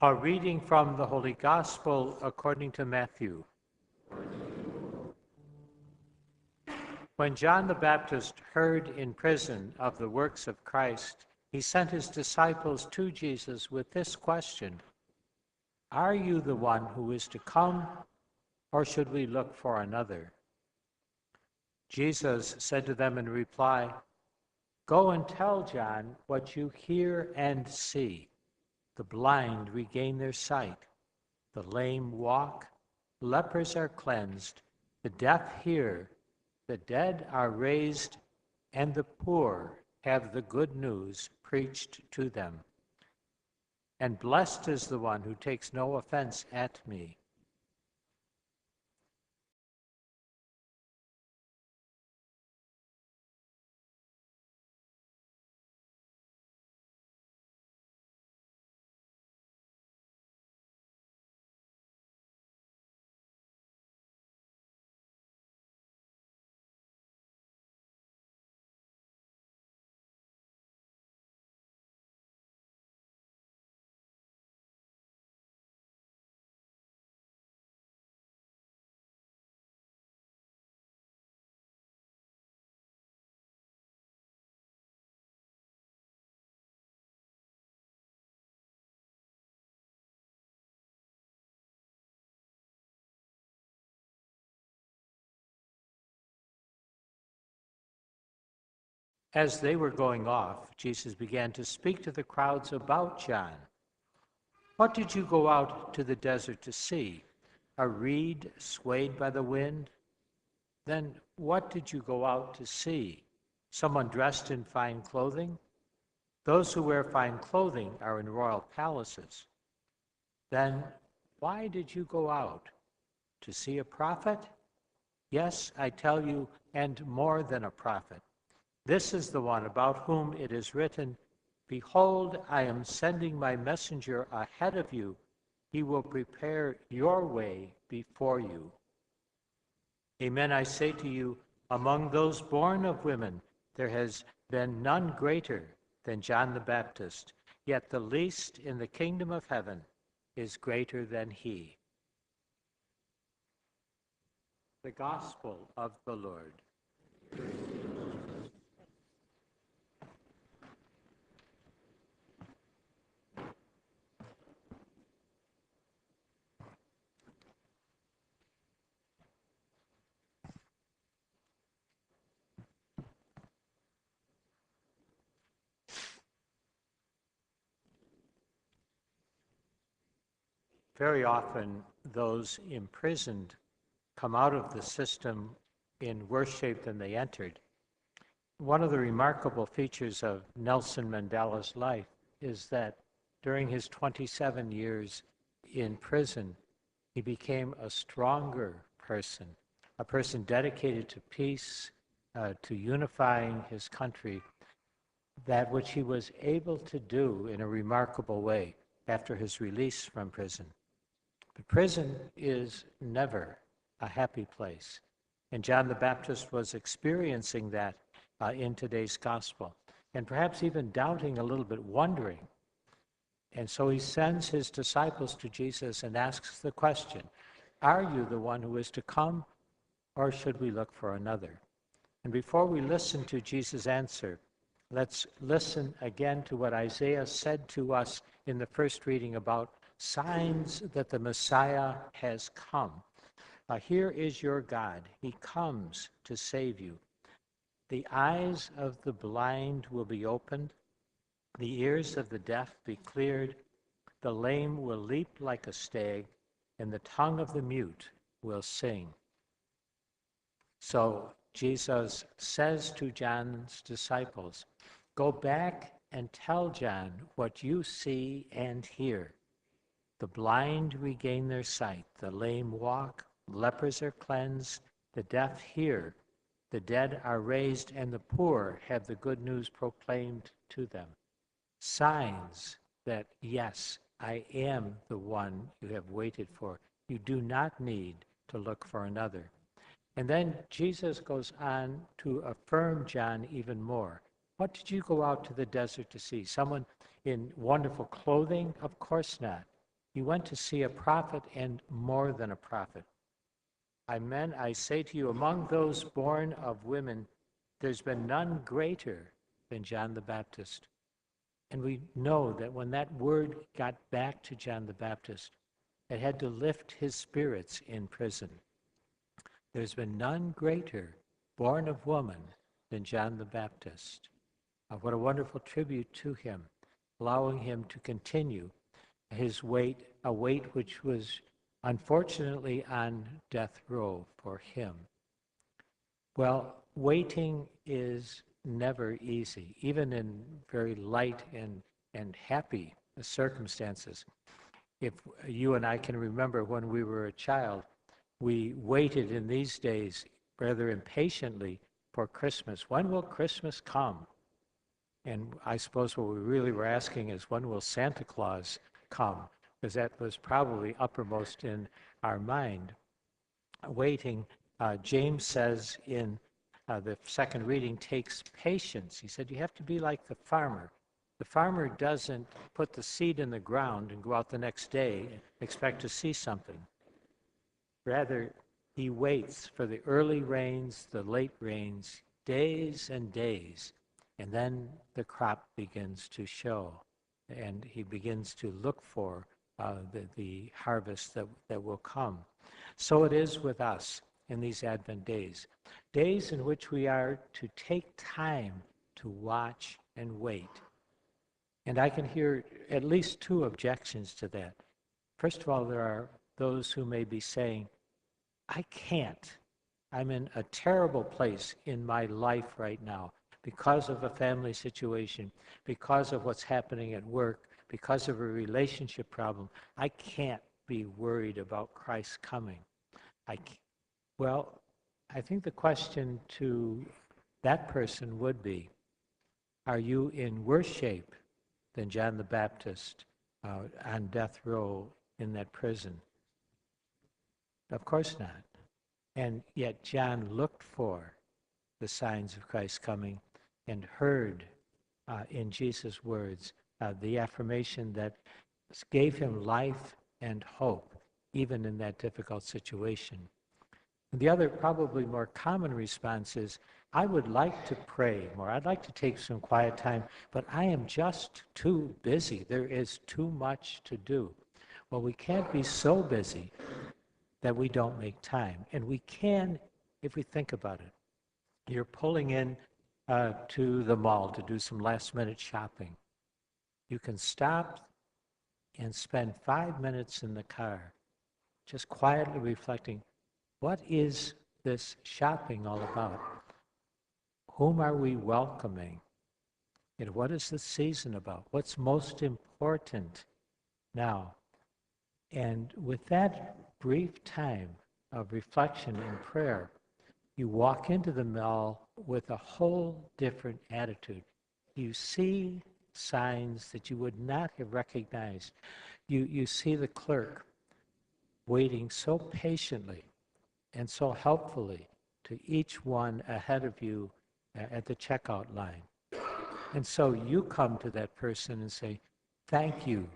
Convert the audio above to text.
A reading from the Holy Gospel according to Matthew. When John the Baptist heard in prison of the works of Christ, he sent his disciples to Jesus with this question: "Are you the one who is to come, or should we look for another?" Jesus said to them in reply, "Go and tell John what you hear and see. The blind regain their sight, the lame walk, lepers are cleansed, the deaf hear, the dead are raised, and the poor have the good news preached to them. And blessed is the one who takes no offense at me." As they were going off, Jesus began to speak to the crowds about John. "What did you go out to the desert to see? A reed swayed by the wind? Then what did you go out to see? Someone dressed in fine clothing? Those who wear fine clothing are in royal palaces. Then why did you go out? To see a prophet? Yes, I tell you, and more than a prophet. This is the one about whom it is written, 'Behold, I am sending my messenger ahead of you. He will prepare your way before you.' Amen, I say to you, among those born of women, there has been none greater than John the Baptist, yet the least in the kingdom of heaven is greater than he." The Gospel of the Lord. Very often, those imprisoned come out of the system in worse shape than they entered. One of the remarkable features of Nelson Mandela's life is that during his 27 years in prison, he became a stronger person, a person dedicated to peace, to unifying his country, that which he was able to do in a remarkable way after his release from prison. But prison is never a happy place. And John the Baptist was experiencing that in today's gospel, and perhaps even doubting a little bit, wondering. And so he sends his disciples to Jesus and asks the question, "Are you the one who is to come, or should we look for another?" And before we listen to Jesus' answer, let's listen again to what Isaiah said to us in the first reading about signs that the Messiah has come. Here is your God. He comes to save you. The eyes of the blind will be opened, the ears of the deaf be cleared, the lame will leap like a stag, and the tongue of the mute will sing. So Jesus says to John's disciples, "Go back and tell John what you see and hear. The blind regain their sight, the lame walk, lepers are cleansed, the deaf hear, the dead are raised, and the poor have the good news proclaimed to them." Signs that, yes, I am the one you have waited for. You do not need to look for another. And then Jesus goes on to affirm John even more. What did you go out to the desert to see? Someone in wonderful clothing? Of course not. He went to see a prophet and more than a prophet. I say to you, among those born of women, there's been none greater than John the Baptist. And we know that when that word got back to John the Baptist, it had to lift his spirits in prison. There's been none greater born of woman than John the Baptist. What a wonderful tribute to him, allowing him to continue his wait, a wait which was unfortunately on death row for him. Well, waiting is never easy, even in very light and happy circumstances. If you and I can remember when we were a child, we waited in these days rather impatiently for Christmas. When will Christmas come? And I suppose what we really were asking is, when will Santa Claus come? Because that was probably uppermost in our mind. Waiting, James says in the second reading, takes patience. He said you have to be like the farmer. The farmer doesn't put the seed in the ground and go out the next day and expect to see something. Rather, he waits for the early rains, the late rains, days and days, and then the crop begins to show, and he begins to look for the harvest that will come. So it is with us in these Advent days, days in which we are to take time to watch and wait. And I can hear at least two objections to that. First of all, there are those who may be saying, I can't. I'm in a terrible place in my life right now because of a family situation, because of what's happening at work, because of a relationship problem. I can't be worried about Christ coming. Well, I think the question to that person would be, are you in worse shape than John the Baptist on death row in that prison? Of course not. And yet John looked for the signs of Christ coming and heard in Jesus' words the affirmation that gave him life and hope, even in that difficult situation. And the other, probably more common response is, I would like to pray more. I'd like to take some quiet time, but I am just too busy. There is too much to do. Well, we can't be so busy that we don't make time. And we can, if we think about it. You're pulling in to the mall to do some last-minute shopping. You can stop and spend 5 minutes in the car, just quietly reflecting, what is this shopping all about? Whom are we welcoming? And what is the season about? What's most important now? And with that brief time of reflection and prayer, you walk into the mall with a whole different attitude. You see signs that you would not have recognized. You see the clerk waiting so patiently and so helpfully to each one ahead of you at the checkout line. And so you come to that person and say, thank you